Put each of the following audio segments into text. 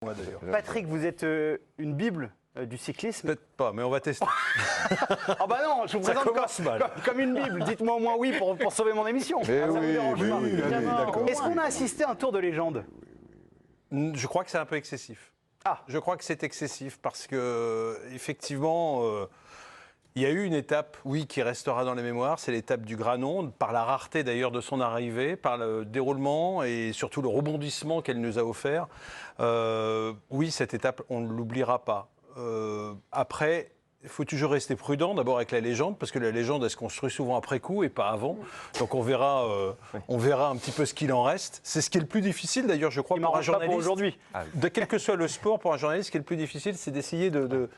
Moi d'ailleurs. Patrick, vous êtes une bible du cyclisme? Peut-être pas, mais on va tester. Ah bah non, je vous Ça présente commence mal. comme une bible. Dites-moi au moins oui pour sauver mon émission. Mais Ça vous oui, dérange pas. oui, d'accord. Est-ce qu'on a assisté à un tour de légende? Je crois que c'est un peu excessif. Ah. Je crois que c'est excessif parce que, effectivement, il y a eu une étape, oui, qui restera dans les mémoires, c'est l'étape du Granon, par la rareté d'ailleurs de son arrivée, par le déroulement et surtout le rebondissement qu'elle nous a offert. Oui, cette étape, on ne l'oubliera pas. Après, il faut toujours rester prudent, d'abord avec la légende, parce que la légende, elle se construit souvent après coup et pas avant. Donc on verra un petit peu ce qu'il en reste. C'est ce qui est le plus difficile, d'ailleurs, je crois, Il pour un m'arrange pas pour journaliste. aujourd'hui. De quel que soit le sport, pour un journaliste, ce qui est le plus difficile, c'est d'essayer de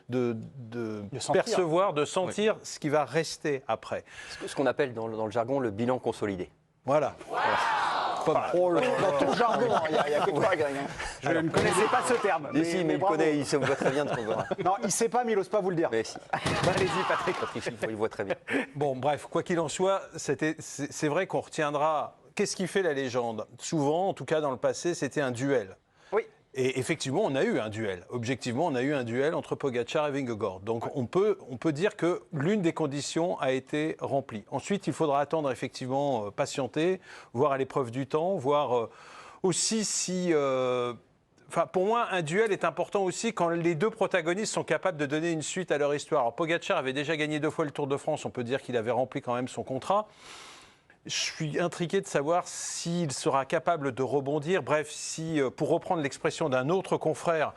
sentir. percevoir, de sentir ce qui va rester après. Ce qu'on appelle dans le jargon le bilan consolidé. Voilà. Pas mal. Oh, dans ton jargon, il y a que toi, Greg. Je ne connaissais pas ce terme. Mais si, mais il bravo. connaît, il se voit très bien de ce qu'on verra. Non, il sait pas, mais il n'ose pas vous le dire. Mais si, Allez-y, Patrick. il voit très bien. Bon, bref, quoi qu'il en soit, c'est vrai qu'on retiendra. Qu'est-ce qui fait la légende? Souvent, en tout cas dans le passé, c'était un duel. Oui. Et effectivement, on a eu un duel. Objectivement, on a eu un duel entre Pogačar et Vingegaard. Donc, on peut dire que l'une des conditions a été remplie. Ensuite, il faudra attendre, effectivement, patienter, voir à l'épreuve du temps, voir aussi si... Enfin, pour moi, un duel est important aussi quand les deux protagonistes sont capables de donner une suite à leur histoire. Alors, Pogačar avait déjà gagné 2 fois le Tour de France. On peut dire qu'il avait rempli quand même son contrat. Je suis intrigué de savoir s'il sera capable de rebondir. Bref, si, pour reprendre l'expression d'un autre confrère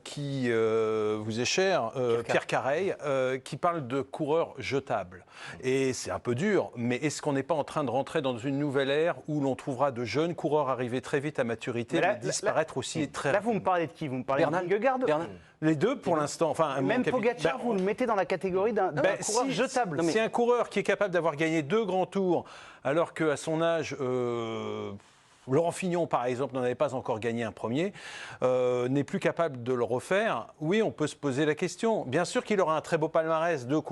qui vous est cher, Pierre Carey, qui parle de coureurs jetables. Et c'est un peu dur, mais est-ce qu'on n'est pas en train de rentrer dans une nouvelle ère où l'on trouvera de jeunes coureurs arriver très vite à maturité, mais disparaître aussi très Là, rapidement? vous me parlez de qui? Vous me parlez Bernal. de Vingegaard? Les deux, pour l'instant. Enfin, Même Pogačar, vous le mettez dans la catégorie d'un coureur jetable. C'est un coureur qui est capable d'avoir gagné 2 grands tours, alors qu'à son âge, Laurent Fignon, par exemple, n'en avait pas encore gagné un premier, n'est plus capable de le refaire. Oui, on peut se poser la question. Bien sûr qu'il aura un très beau palmarès, 2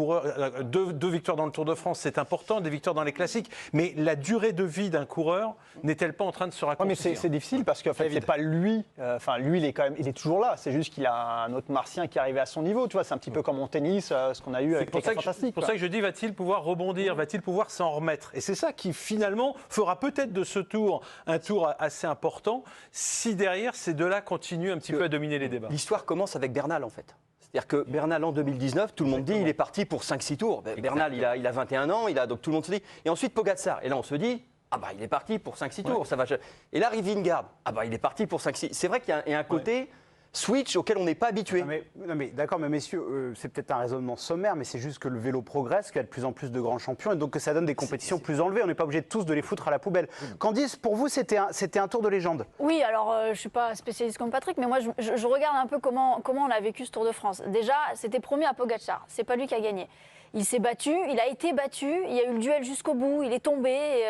victoires dans le Tour de France, c'est important, des victoires dans les classiques, mais la durée de vie d'un coureur n'est-elle pas en train de se Ouais, mais raccourcir? c'est difficile parce qu'en fait, c'est pas lui. Enfin, lui, il est toujours là. C'est juste qu'il a un autre Martien qui est arrivé à son niveau. Tu vois, c'est un petit peu comme en tennis, ce qu'on a eu avec les C'est Fantastiques. pour ça que je dis, va-t-il pouvoir rebondir, va-t-il pouvoir s'en remettre? Et c'est ça qui, finalement, fera peut-être de ce tour un tour assez important, si derrière, ces deux-là continuent un petit peu à dominer les débats. L'histoire commence avec Bernal, en fait. C'est-à-dire que Bernal, en 2019, tout le monde dit il est parti pour 5-6 tours. Bernal, il a 21 ans, donc tout le monde se dit. Et ensuite, Pogačar. Et là, on se dit, ah bah, il est parti pour 5-6 tours. Ça va. Et là, arrive Vingegaard. Ah bah, il est parti pour 5-6. C'est vrai qu'il y a un côté switch auquel on n'est pas habitué. Non mais d'accord, mais messieurs, c'est peut-être un raisonnement sommaire, mais c'est juste que le vélo progresse, qu'il y a de plus en plus de grands champions, et donc que ça donne des compétitions plus enlevées. On n'est pas obligé de tous de les foutre à la poubelle. Candice, pour vous, c'était un tour de légende? Oui, alors je ne suis pas spécialiste comme Patrick, mais moi je regarde un peu comment on a vécu ce Tour de France. Déjà, c'était promis à Pogačar, c'est pas lui qui a gagné. Il s'est battu, il a été battu, il y a eu le duel jusqu'au bout, il est tombé,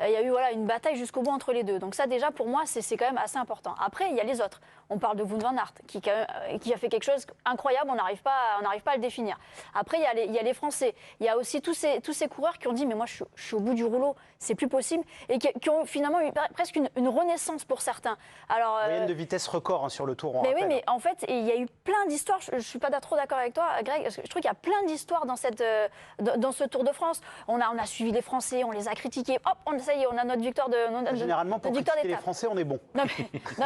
il y a eu une bataille jusqu'au bout entre les deux. Donc ça déjà pour moi c'est quand même assez important. Après il y a les autres. On parle de Wout van Aert qui a fait quelque chose d'incroyable, on n'arrive pas à le définir. Après il y a les Français, il y a aussi tous ces coureurs qui ont dit mais moi je suis au bout du rouleau, c'est plus possible, et qui ont finalement eu presque une renaissance pour certains. Alors Moyenne de vitesse record sur le tour, on mais rappelle. oui, mais en fait, il y a eu plein d'histoires. Je ne suis pas trop d'accord avec toi, Greg. Parce que je trouve qu'il y a plein d'histoires dans ce Tour de France. On a suivi les Français, on les a critiqués. Hop, ça y est, on a notre victoire Généralement, pour victoire critiquer les d'étape. Français, on est bon. Non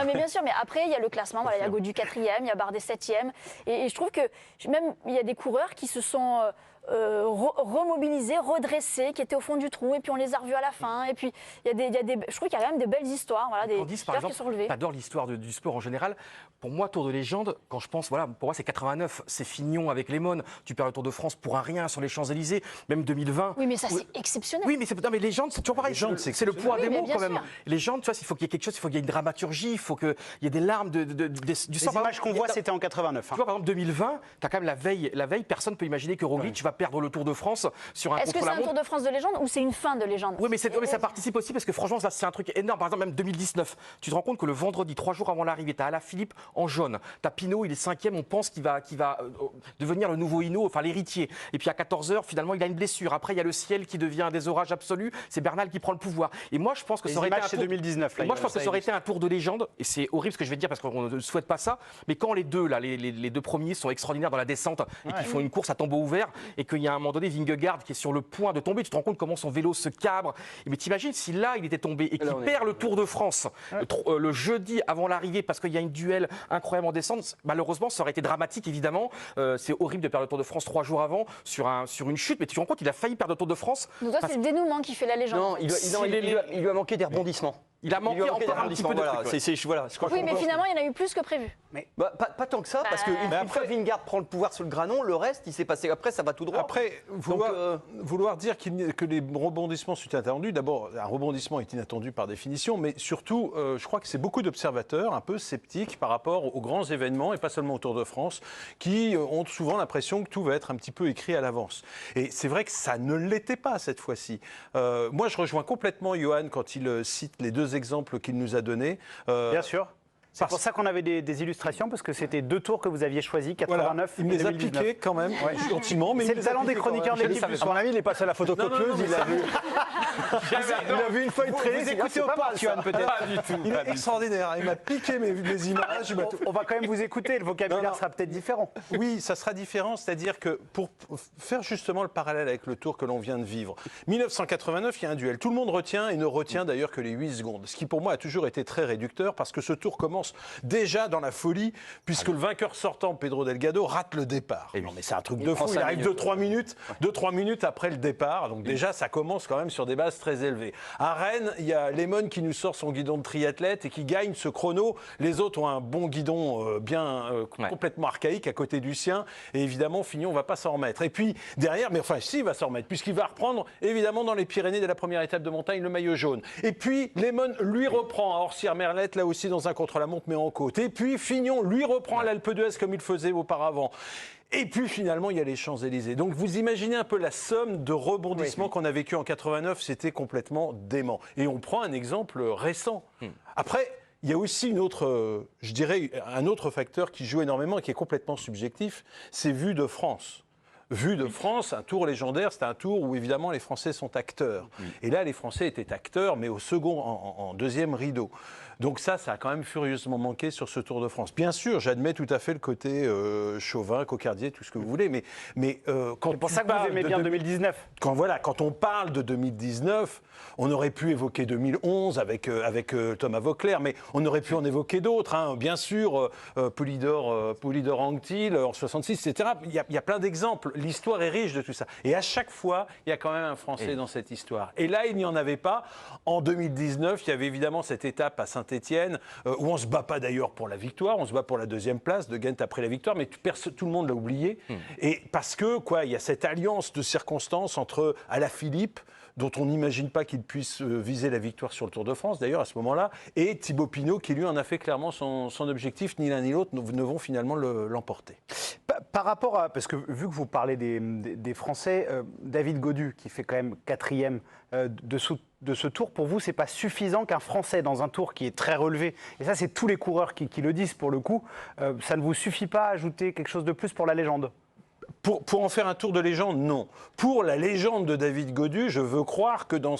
mais bien sûr, mais après il y a le classement, voilà, il y a Gaudu 4e, il y a Bardet 7e, et je trouve que même il y a des coureurs qui se sont remobilisés, redressés, qui étaient au fond du trou, et puis on les a revus à la fin, et puis je trouve qu'il y a quand même des belles histoires, voilà, des Candice, par coureurs qui sont exemple, relevés. t'adores l'histoire du sport en général. Pour moi, Tour de légende, quand je pense, voilà, pour moi c'est 89, c'est Fignon avec Lemon, tu perds le Tour de France pour un rien sur les Champs-Élysées, même 2020. Oui, mais ça c'est exceptionnel. Oui, mais légende, c'est toujours pareil. Légende, C'est le poids Oui, des mais mots bien quand même. sûr. Légende, tu vois, il faut qu'il y ait quelque chose, il faut qu'il y ait une dramaturgie, il faut qu'il y ait des larmes du Les sang. Par images exemple, qu'on voit, c'était en 89. tu vois, par exemple, 2020, tu as quand même la veille, personne ne peut imaginer que Roglic va perdre le Tour de France sur un Est-ce que c'est un contre-la-montre. Tour de France de légende ou c'est une fin de légende? Oui, mais ça participe aussi parce que franchement, ça c'est un truc énorme. Par exemple, même 2019, tu te rends compte que le vendredi, 3 jours avant l'arrivée, tu as Alaphilippe en jaune. Tu as Pinot, il est 5e, on pense qu'il va devenir le nouveau Hinault, enfin l'héritier. Et puis à 14h, finalement, il a une blessure. Après, il y a le ciel qui devient un désorage absolu. C'est Bernal qui prend le pouvoir. Et moi, je pense que ça aurait été un c'est tour... 2019. Là, Moi, je pense que ça aurait été un tour de légende, et c'est horrible ce que je vais te dire parce qu'on ne souhaite pas ça, mais quand les deux, là, les deux premiers sont extraordinaires dans la descente et qui font une course à tombeau ouvert, et qu'il y a à un moment donné Vingegaard qui est sur le point de tomber, tu te rends compte comment son vélo se cabre. Mais t'imagines si là, il était tombé et qu'il perd le Tour de France le jeudi avant l'arrivée parce qu'il y a une duel incroyable en descente, malheureusement, ça aurait été dramatique, évidemment. C'est horrible de perdre le Tour de France 3 jours avant sur une chute, mais tu te rends compte, il a failli perdre le Tour de France. Donc toi, c'est le dénouement qui fait la légende. Non, il lui a manqué des rebondissements. Il a manqué encore un petit peu de voilà. trucs, ouais. Je crois Oui, qu'on mais pense- finalement, il y en a eu plus que prévu. Pas tant que ça, parce qu'une fois Vingegaard prend le pouvoir sur le granon, le reste, il s'est passé. Après, ça va tout droit. Après, vouloir dire que les rebondissements sont inattendus, d'abord, un rebondissement est inattendu par définition, mais surtout, je crois que c'est beaucoup d'observateurs un peu sceptiques par rapport aux grands événements, et pas seulement au Tour de France, qui ont souvent l'impression que tout va être un petit peu écrit à l'avance. Et c'est vrai que ça ne l'était pas cette fois-ci. Moi, je rejoins complètement Johan quand il cite les deux exemples qu'il nous a donnés. Bien sûr. C'est pour ça qu'on avait des illustrations, parce que c'était 2 tours que vous aviez choisis, 89 il me et les a 2019. piqués quand même, gentiment. Mais C'est il le me les a talent des piqués quand chroniqueurs de même. l'équipe. Son ami, il est passé à la photocopieuse, il a vu. Il a vu une feuille traîner. Vous écoutez au port, Johan, peut-être. Pas du tout. Il est extraordinaire. Il m'a piqué mes images. On va quand même vous écouter, le vocabulaire sera peut-être différent. Oui, ça sera différent, c'est-à-dire que pour faire justement le parallèle avec le Tour que l'on vient de vivre, 1989, il y a un duel. Tout le monde retient et ne retient d'ailleurs que les 8 secondes, ce qui pour moi a toujours été très réducteur parce que ce Tour commence déjà dans la folie puisque le vainqueur sortant, Pedro Delgado, rate le départ. Non mais c'est un truc de fou, il arrive 2-3 minutes après le départ, donc déjà ça commence quand même sur des bases très élevées. À Rennes, il y a Lemon qui nous sort son guidon de triathlète et qui gagne ce chrono. Les autres ont un bon guidon complètement archaïque à côté du sien. Et évidemment, Fignon ne va pas s'en remettre. Et puis derrière, mais enfin si, il va s'en remettre, puisqu'il va reprendre évidemment dans les Pyrénées dès la première étape de montagne le maillot jaune. Et puis Lemon lui reprend à Orsières-Merlette, là aussi dans un contre-la-montre mais en côte. Et puis Fignon lui reprend à l'Alpe d'Huez comme il faisait auparavant. Et puis finalement, il y a les Champs-Élysées. Donc vous imaginez un peu la somme de rebondissements qu'on a vécu en 89, c'était complètement dément. Et on prend un exemple récent. Après, il y a aussi un autre facteur qui joue énormément et qui est complètement subjectif, c'est Vue de France. Vue de France, un tour légendaire, c'est un tour où évidemment les Français sont acteurs. Et là, les Français étaient acteurs, mais au second, en deuxième rideau. Donc ça a quand même furieusement manqué sur ce Tour de France. Bien sûr, j'admets tout à fait le côté chauvin, cocardier, tout ce que vous voulez, mais quand C'est pour ça que vous aimez bien 2019. Quand on parle de 2019, on aurait pu évoquer 2011 avec Thomas Vauclair, mais on aurait pu en évoquer d'autres. Hein. Bien sûr, Poulidor-Anctil en 66, etc. Il y a plein d'exemples. L'histoire est riche de tout ça. Et à chaque fois, il y a quand même un Français dans cette histoire. Et là, il n'y en avait pas. En 2019, il y avait évidemment cette étape à Saint-Étienne, où on ne se bat pas d'ailleurs pour la victoire, on se bat pour la deuxième place de Ghent après la victoire, mais tout le monde l'a oublié. Et parce que, il y a cette alliance de circonstances entre Alaphilippe, dont on n'imagine pas qu'il puisse viser la victoire sur le Tour de France, d'ailleurs, à ce moment-là, et Thibaut Pinot, qui lui en a fait clairement son objectif. Ni l'un ni l'autre ne vont finalement l'emporter. Par rapport à, parce que vu que vous parlez des Français, David Gaudu, qui fait quand même 4e de ce Tour, pour vous, c'est pas suffisant qu'un Français dans un Tour qui est très relevé, et ça c'est tous les coureurs qui le disent pour le coup, ça ne vous suffit pas à ajouter quelque chose de plus pour la légende? Pour en faire un tour de légende, non. Pour la légende de David Gaudu, je veux croire que dans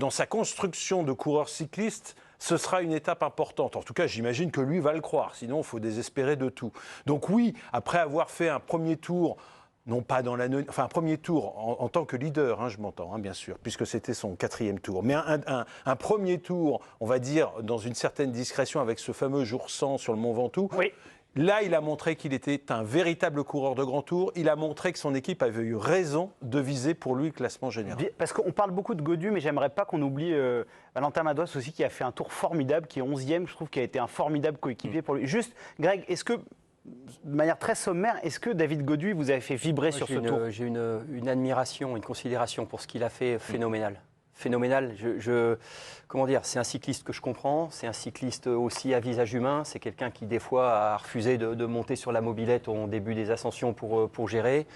sa construction de coureur cycliste, ce sera une étape importante. En tout cas, j'imagine que lui va le croire, sinon il faut désespérer de tout. Donc oui, après avoir fait un premier tour, non pas dans enfin un premier tour en tant que leader, hein, je m'entends, hein, bien sûr, puisque c'était son 4e tour, mais un premier tour, on va dire, dans une certaine discrétion avec ce fameux jour 100 sur le Mont Ventoux. Oui. Là, il a montré qu'il était un véritable coureur de grand tour. Il a montré que son équipe avait eu raison de viser pour lui le classement général. Parce qu'on parle beaucoup de Gaudu, mais j'aimerais pas qu'on oublie Valentin Madouas aussi, qui a fait un tour formidable, qui est 11e, je trouve, qui a été un formidable coéquipier pour lui. Juste, Greg, est-ce que, de manière très sommaire, est-ce que David Gaudu vous avez fait vibrer sur ce tour? J'ai une admiration, une considération pour ce qu'il a fait phénoménal. phénoménal. Comment dire, c'est un cycliste que je comprends, c'est un cycliste aussi à visage humain, c'est quelqu'un qui des fois a refusé de monter sur la mobilette au début des ascensions pour gérer.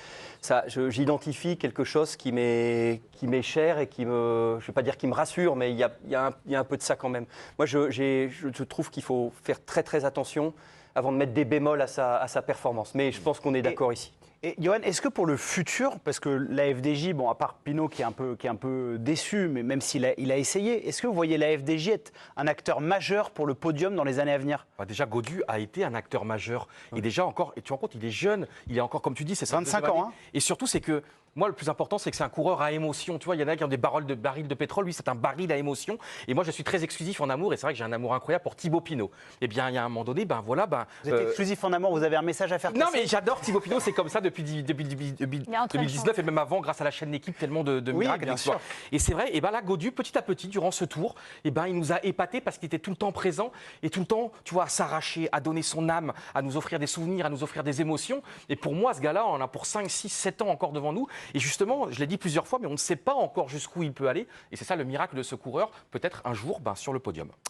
J'identifie quelque chose qui m'est cher et je ne vais pas dire qui me rassure, mais il y a un peu de ça quand même. Moi, je trouve qu'il faut faire très très attention avant de mettre des bémols à sa performance. Mais je pense qu'on est d'accord ici. Et Johan, est-ce que pour le futur, parce que la FDJ, bon, à part Pinot qui est un peu déçu, mais même s'il a essayé, est-ce que vous voyez la FDJ être un acteur majeur pour le podium dans les années à venir? Déjà, Gaudu a été un acteur majeur. Et déjà encore, et tu te rends compte, il est jeune, il est encore, comme tu dis, c'est 25 ans. Hein. Et surtout, c'est que moi, le plus important, c'est que c'est un coureur à émotion. Tu vois, il y en a qui ont des barils de pétrole. Lui, c'est un baril à émotion. Et moi, je suis très exclusif en amour. Et c'est vrai que j'ai un amour incroyable pour Thibaut Pinot. Eh bien, il y a un moment donné, vous êtes exclusif en amour, vous avez un message à faire passer? Non, mais j'adore Thibaut Pinot. C'est comme ça depuis 2019 et même avant, grâce à la chaîne L'équipe, tellement de miracles. Bien sûr. Et c'est vrai, et là, Gaudu, petit à petit, durant ce tour, il nous a épatés parce qu'il était tout le temps présent et tout le temps, tu vois, à s'arracher, à donner son âme, à nous offrir des souvenirs, à nous offrir des émotions. Et pour moi, ce gars-là, on en a pour 5, 6, 7 ans encore devant nous. Et justement, je l'ai dit plusieurs fois, mais on ne sait pas encore jusqu'où il peut aller. Et c'est ça le miracle de ce coureur, peut-être un jour sur le podium.